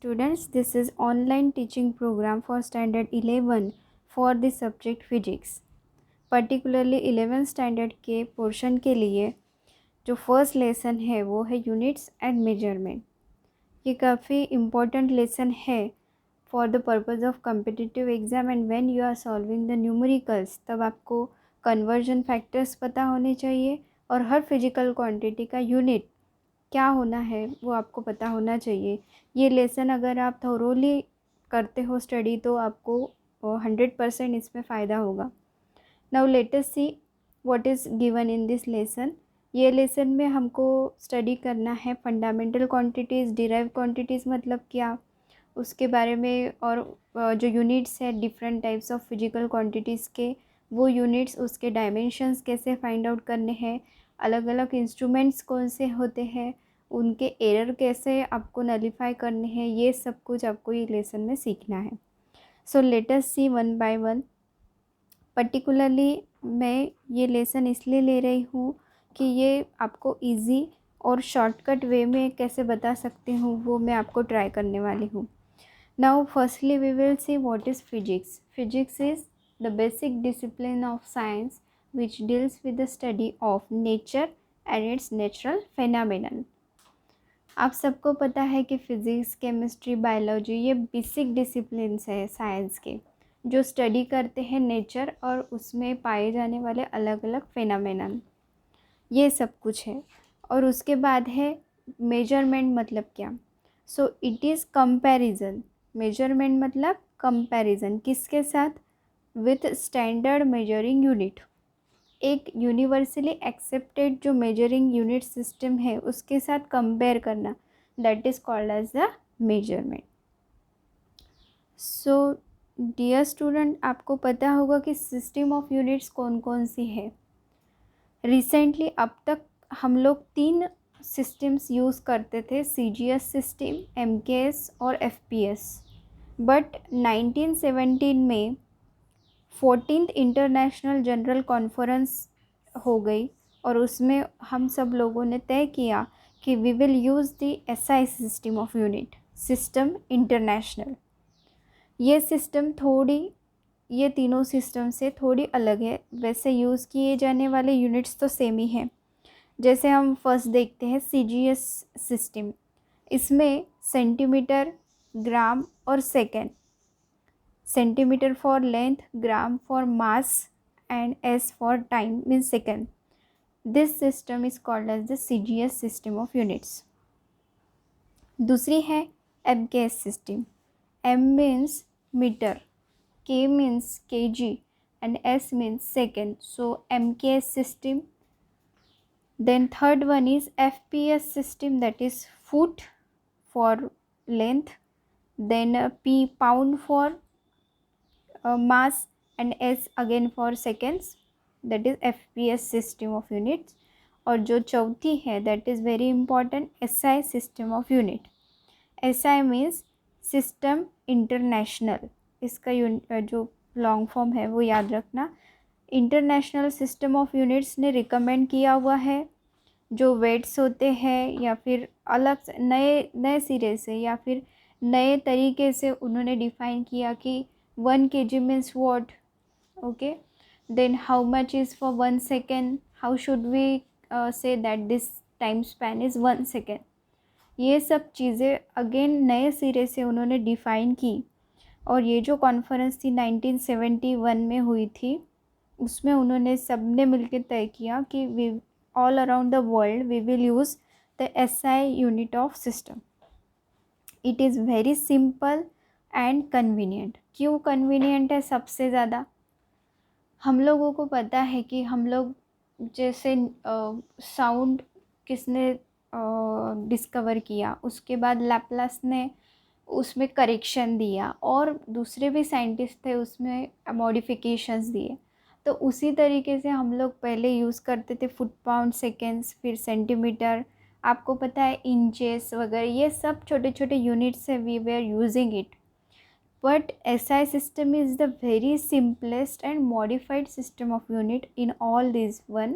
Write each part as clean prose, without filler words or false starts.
Students, this is online teaching program for standard 11 for the subject physics. Particularly 11th standard के portion के लिए जो first lesson है वो है यूनिट्स एंड मेजरमेंट. ये काफ़ी इम्पोर्टेंट लेसन है for the purpose of competitive exam and when you are solving the numericals तब आपको कन्वर्जन फैक्टर्स पता होने चाहिए और हर फिजिकल क्वांटिटी का यूनिट क्या होना है वो आपको पता होना चाहिए. ये लेसन अगर आप थोरोली करते हो स्टडी तो आपको 100% इसमें फ़ायदा होगा. Now let us C what is given in this lesson. ये लेसन में हमको स्टडी करना है फंडामेंटल क्वांटिटीज़, डिराइव क्वांटिटीज़ मतलब क्या, उसके बारे में, और जो यूनिट्स है different types of physical quantities के, वो यूनिट्स उसके डायमेंशंस कैसे फाइंड आउट करने हैं, अलग अलग इंस्ट्रूमेंट्स कौन से होते हैं, उनके एरर कैसे आपको नलीफाई करने हैं, ये सब कुछ आपको ये लेसन में सीखना है. So let us see one by one. Particularly मैं ये लेसन इसलिए ले रही हूँ कि ये आपको इजी और शॉर्टकट वे में कैसे बता सकती हूँ वो मैं आपको ट्राई करने वाली हूँ. Now firstly we will see what is physics. Physics is the basic discipline of science which deals with the study of nature and its natural phenomenon. आप सबको पता है कि फ़िज़िक्स, केमिस्ट्री, बायोलॉजी ये बेसिक डिसिप्लिन्स है science के जो study करते हैं नेचर और उसमें पाए जाने वाले अलग अलग फेनामेनन, ये सब कुछ है. और उसके बाद है मेजरमेंट मतलब क्या. So it is comparison. Measurement मतलब कंपैरिजन किसके साथ, विथ स्टैंडर्ड मेजरिंग यूनिट. एक यूनिवर्सली एक्सेप्टेड जो मेजरिंग यूनिट सिस्टम है उसके साथ कंपेयर करना, that is called as the measurement. So dear student, आपको पता होगा कि सिस्टम ऑफ यूनिट्स कौन कौन सी है. रिसेंटली अब तक हम लोग 3 सिस्टम्स यूज़ करते थे, CGS सिस्टम, MKS और FPS. बट 1917 में 14th इंटरनेशनल जनरल कॉन्फ्रेंस हो गई और उसमें हम सब लोगों ने तय किया कि we will use the SI system of unit, system international. ये सिस्टम ये तीनों सिस्टम से थोड़ी अलग है. वैसे यूज़ किए जाने वाले यूनिट्स तो सेम ही हैं. जैसे हम फर्स्ट देखते हैं CGS सिस्टम. इसमें सेंटीमीटर, ग्राम और second. Centimetre for length, gram for mass and S for time means second. This system is called as the CGS system of units. दूसरी है MKS system. M means meter, K means kg and S means second. So MKS system. Then third one is FPS system, that is foot for length. Then P pound for mass and S again for seconds, that is FPS system of units. और जो चौथी है that is very important, SI system of unit. SI means system international. इसका जो long form है वो याद रखना. इंटरनेशनल सिस्टम ऑफ यूनिट्स ने रिकमेंड किया हुआ है. जो वेट्स होते हैं या फिर अलग से नए सिरे से या फिर नए तरीके से उन्होंने डिफ़ाइन किया कि 1 kg means what, okay. Then how much is for 1 second, how should we say that this time span is 1 second. ये सब चीज़ें अगेन नए सिरे से उन्होंने डिफ़ाइन की. और ये जो कॉन्फ्रेंस थी 1971 में हुई थी उसमें उन्होंने सब ने मिलकर तय किया कि we all around the world we will use the SI unit of system. It is very simple and convenient. क्यों कन्वीनियंट है सबसे ज़्यादा, हम लोगों को पता है कि हम लोग जैसे साउंड किसने डिस्कवर किया, उसके बाद लैप्लास ने उसमें करेक्शन दिया और दूसरे भी साइंटिस्ट थे उसमें मॉडिफिकेशंस दिए. तो उसी तरीके से हम लोग पहले यूज़ करते थे फुट, पाउंड, सेकेंड्स, फिर सेंटीमीटर, आपको पता है इंचेस वगैरह, ये सब छोटे छोटे यूनिट्स है, we they are using it. But SI system is the very simplest and modified system of unit in all these one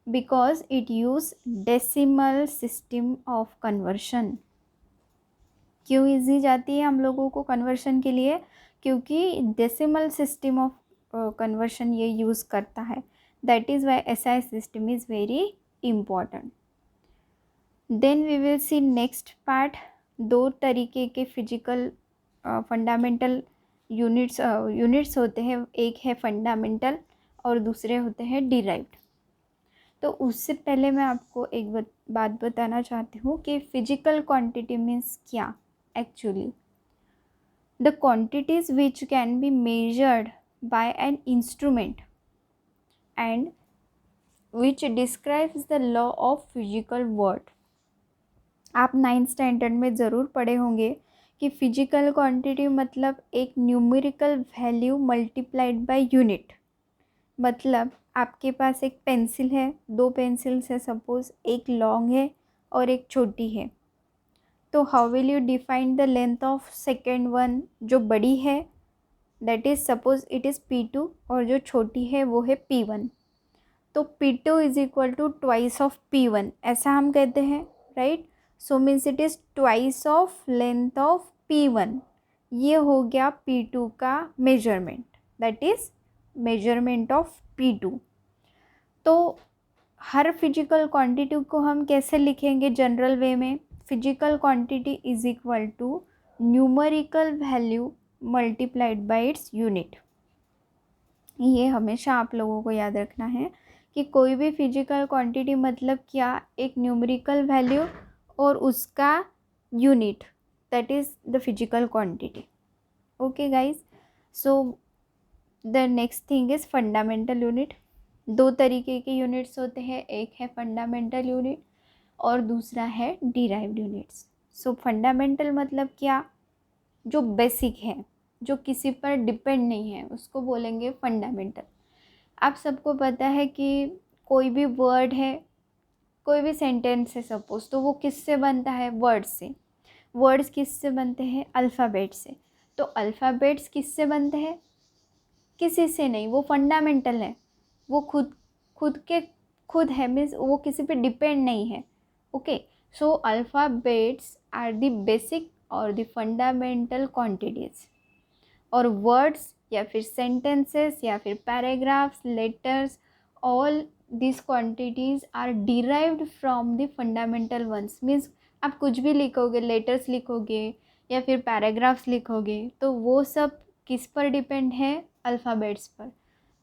because it use decimal system of conversion. क्यों इजी जाती है हम लोगों को कन्वर्शन के लिए? क्योंकि डेसिमल सिस्टम ऑफ कन्वर्शन ये यूज़ करता है. That is why SI system is very important. Then we will see next part. दो तरीके के फिजिकल फंडामेंटल यूनिट्स होते हैं. एक है फंडामेंटल और दूसरे होते हैं डिराइव्ड. तो उससे पहले मैं आपको एक बात बताना चाहती हूँ कि फिजिकल क्वांटिटी मीन्स क्या actually. The quantities which can be measured by an instrument and which describes the law of physical world. आप 9th स्टैंडर्ड में ज़रूर पढ़े होंगे कि फिजिकल क्वांटिटी मतलब एक numerical value multiplied by unit. मतलब आपके पास एक पेंसिल है, दो पेंसिल्स है सपोज़, एक लॉन्ग है और एक छोटी है. तो how will you define the length of second one? जो बड़ी है that is suppose it is P2 और जो छोटी है वो है P1. तो P2 is equal to twice of P1 ऐसा हम कहते हैं, right. So means it is twice of length of P1. ये हो गया P2 का measurement, that is measurement of P2. तो हर फिजिकल क्वांटिटी को हम कैसे लिखेंगे जनरल वे में? Physical quantity is equal to numerical value multiplied by its unit. ये हमेशा आप लोगों को याद रखना है कि कोई भी फिजिकल क्वांटिटी मतलब क्या? एक न्यूमेरिकल वैल्यू और उसका unit, that is the physical quantity. Okay guys. So the next thing is fundamental unit. दो तरीके के यूनिट्स होते हैं, एक है फंडामेंटल यूनिट और दूसरा है डिराइव्ड यूनिट्स. सो फंडामेंटल मतलब क्या? जो बेसिक है, जो किसी पर डिपेंड नहीं है, उसको बोलेंगे फंडामेंटल. आप सबको पता है कि कोई भी वर्ड है, कोई भी सेंटेंस है सपोज, तो वो किससे बनता है? वर्ड्स से. वर्ड्स किससे बनते हैं? अल्फ़ाबेट से. तो अल्फ़ाबेट्स किससे बनते हैं? किसी से नहीं, वो फंडामेंटल है. वो खुद है, मीन्स वो किसी पे डिपेंड नहीं है. Okay. So alphabets are the basic और द फंडामेंटल क्वांटिटीज़. और वर्ड्स या फिर सेंटेंसेस या फिर paragraphs, letters, all this quantities are derived from the fundamental ones. Means आप कुछ भी लिखोगे, लेटर्स लिखोगे या फिर पैराग्राफ्स लिखोगे, तो वो सब किस पर डिपेंड है? अल्फ़ाबेट्स पर.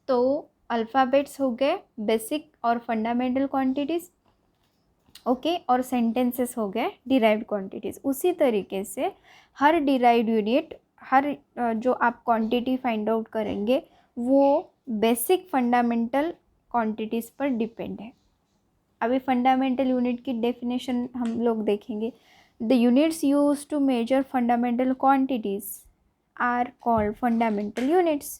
तो अल्फ़ाबेट्स हो गए बेसिक और फंडामेंटल क्वांटिटीज़. ओके. और सेंटेंसेस हो गए डिराइव्ड क्वांटिटीज़. उसी तरीके से हर डिराइव्ड यूनिट, हर जो आप क्वांटिटी फाइंड आउट करेंगे वो बेसिक फंडामेंटल क्वांटिटीज़ पर डिपेंड है. अभी फंडामेंटल यूनिट की डेफिनेशन हम लोग देखेंगे. The units use to measure fundamental quantities are called fundamental units.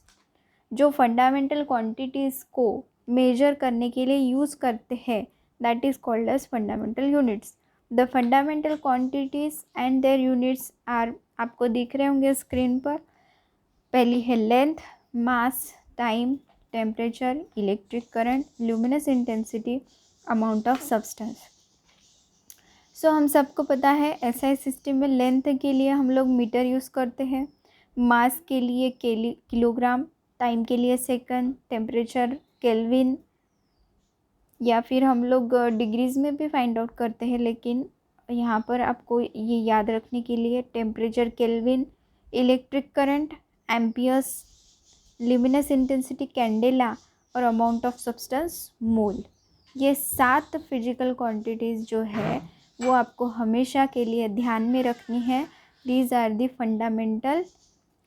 जो फंडामेंटल क्वांटिटीज़ को मेजर करने के लिए यूज़ करते हैं that is called as fundamental units. The fundamental quantities and their units are, आपको दिख रहे होंगे स्क्रीन पर. पहली है length, mass, time, temperature, electric current, luminous intensity, amount of substance. So हम सबको पता है एसआई सिस्टम में लेंथ के लिए हम लोग मीटर यूज़ करते हैं, मास के लिए किलोग्राम, टाइम के लिए सेकंड, टेम्परेचर केल्विन, या फिर हम लोग डिग्रीज़ में भी फाइंड आउट करते हैं, लेकिन यहाँ पर आपको ये याद रखने के लिए temperature kelvin, electric current amperes, luminous intensity candela और अमाउंट ऑफ सब्सटेंस मोल. ये 7 फिजिकल क्वांटिटीज़ जो है वो आपको हमेशा के लिए ध्यान में रखनी है. These are the fundamental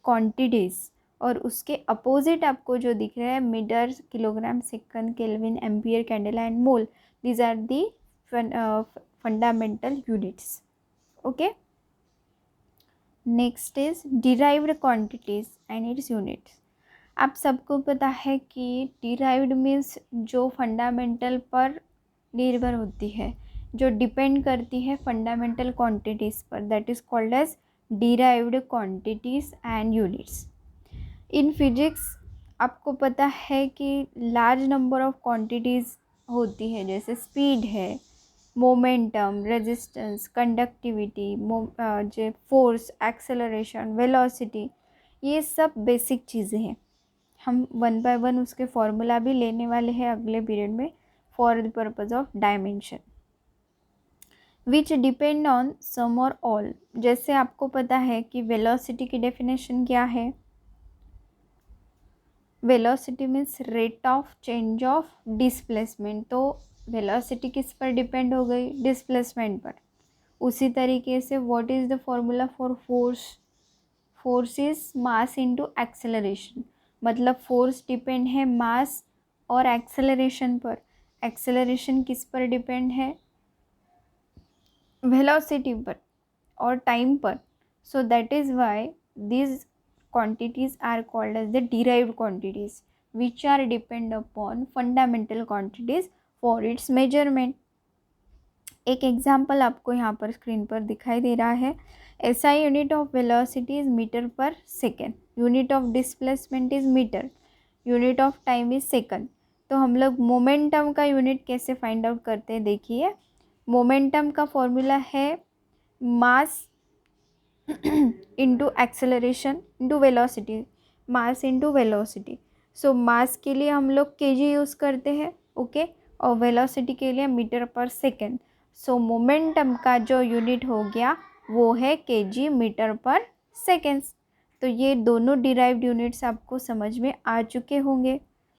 quantities. और उसके अपोजिट आपको जो दिख रहा है metre, kilogram, second, kelvin, ampere, candela and mole, these are the fundamental units. Okay. Next is derived quantities and its units. आप सबको पता है कि डिराइव्ड मीन्स जो फंडामेंटल पर निर्भर होती है, जो डिपेंड करती है फंडामेंटल क्वांटिटीज़ पर, that is called as derived quantities and units. In physics आपको पता है कि लार्ज नंबर ऑफ क्वांटिटीज़ होती है, जैसे स्पीड है, मोमेंटम, रेजिस्टेंस, कंडक्टिविटी, जो फोर्स, एक्सेलरेशन, वेलोसिटी, ये सब बेसिक चीज़ें हैं। हम वन बाय वन उसके फॉर्मूला भी लेने वाले हैं अगले पीरियड में for the purpose of dimension, which depend on some और ऑल। जैसे आपको पता है कि वेलोसिटी की डेफिनेशन क्या है, velocity means rate of change of displacement. तो वेलोसिटी किस पर डिपेंड हो गई, डिस्प्लेसमेंट पर। उसी तरीके से what is the formula for force, force is mass into acceleration. मतलब फोर्स डिपेंड है मास और एक्सेलरेशन पर। एक्सेलरेशन किस पर डिपेंड है, वेलोसिटी पर और टाइम पर। So that is Y these quantities are called as the derived quantities which are depend upon fundamental quantities for its measurement। एक एग्जाम्पल आपको यहाँ पर स्क्रीन पर दिखाई दे रहा है। SI unit of velocity is metre per second, unit of displacement is metre, unit of time is second. तो हम लोग मोमेंटम का यूनिट कैसे फाइंड आउट करते हैं, देखिए मोमेंटम का फॉर्मूला है mass into acceleration into velocity, mass into velocity. So mass के लिए हम लोग kg यूज़ करते हैं, ओके, और वेलोसिटी के लिए मीटर पर सेकेंड। सो मोमेंटम का जो यूनिट हो गया वो है kg मीटर पर सेकेंड्स। तो ये दोनों डिराइव्ड यूनिट्स आपको समझ में आ चुके होंगे।